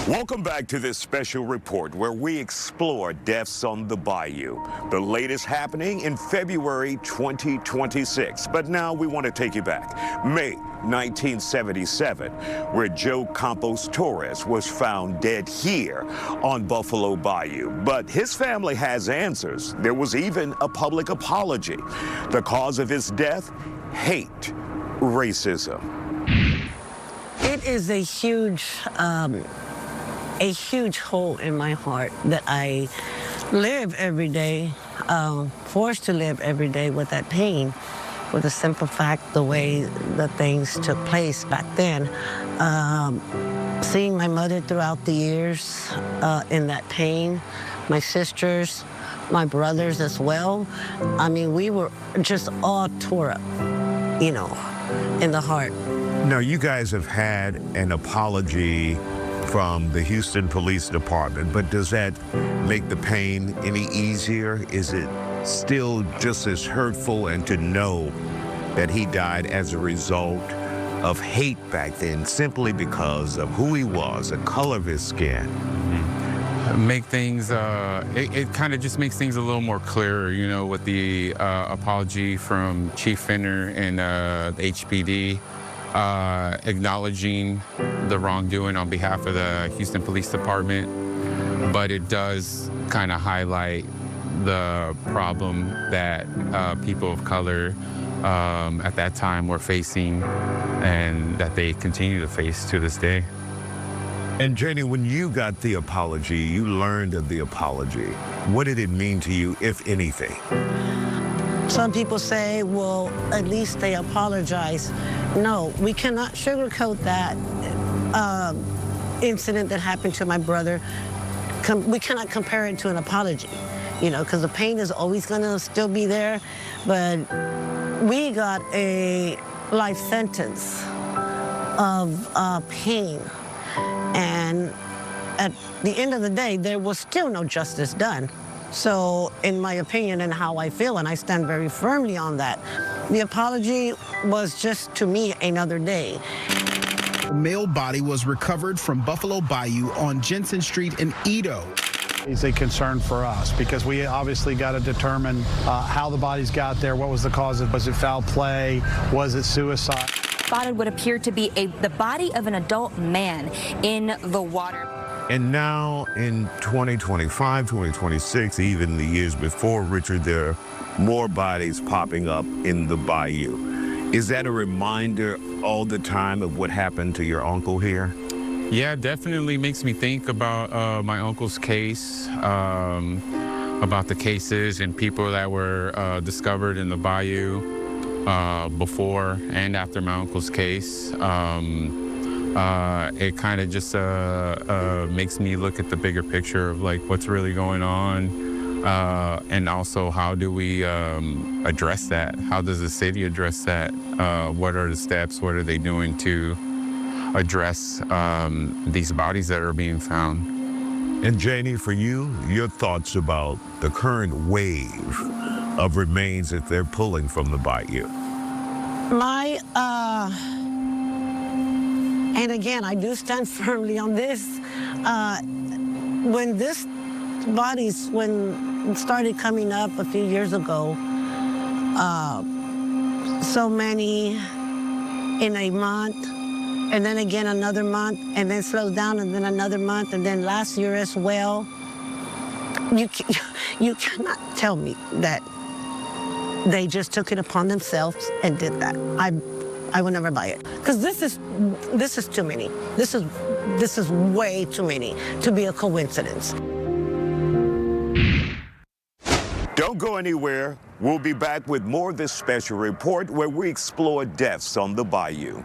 Welcome back to this special report where we explore deaths on the bayou. The latest happening in February 2026. But now we want to take you back. May 1977, where Joe Campos Torres was found dead here on Buffalo Bayou. But his family has answers. There was even a public apology. The cause of his death? Hate, racism. It is a huge hole in my heart that I live every day, forced to live every day with that pain, for the simple fact the way the things took place back then. Seeing my mother throughout the years in that pain, my sisters, my brothers as well. I mean, we were just all tore up, you know, in the heart. Now, you guys have had an apology from the Houston Police Department, but does that make the pain any easier? Is it still just as hurtful, and to know that he died as a result of hate back then simply because of who he was, the color of his skin? Make things, it kind of just makes things a little more clearer, you know, with the apology from Chief Finner and the HPD. Acknowledging the wrongdoing on behalf of the Houston Police Department, but it does kind of highlight the problem that people of color at that time were facing and that they continue to face to this day. And Janie, when you got the apology, you learned of the apology. What did it mean to you, if anything? Some people say, well, at least they apologize. No, we cannot sugarcoat that incident that happened to my brother. We cannot compare it to an apology, you know, because the pain is always going to still be there. But we got a life sentence of pain. And at the end of the day, there was still no justice done. So in my opinion and how I feel, and I stand very firmly on that, the apology was just, to me, another day. A male body was recovered from Buffalo Bayou on Jensen Street in Edo. It's a concern for us because we obviously got to determine how the bodies got there, what was the cause of it, was it foul play, was it suicide? Spotted what appeared to be the body of an adult man in the water. And now in 2025, 2026, even the years before, Richard, there are more bodies popping up in the bayou. Is that a reminder all the time of what happened to your uncle here? Yeah, definitely makes me think about my uncle's case, about the cases and people that were discovered in the bayou before and after my uncle's case. It kind of just makes me look at the bigger picture of like what's really going on, and also how do we address that? How does the city address that? What are the steps? What are they doing to address these bodies that are being found? And Janie, for you, your thoughts about the current wave of remains that they're pulling from the bayou? And again, I do stand firmly on this. When this bodies, when it started coming up a few years ago, so many in a month, and then again another month, and then slows down, and then another month, and then last year as well. You cannot tell me that they just took it upon themselves and did that. I will never buy it, because this is too many. This is way too many to be a coincidence. Don't go anywhere. We'll be back with more of this special report where we explore deaths on the bayou.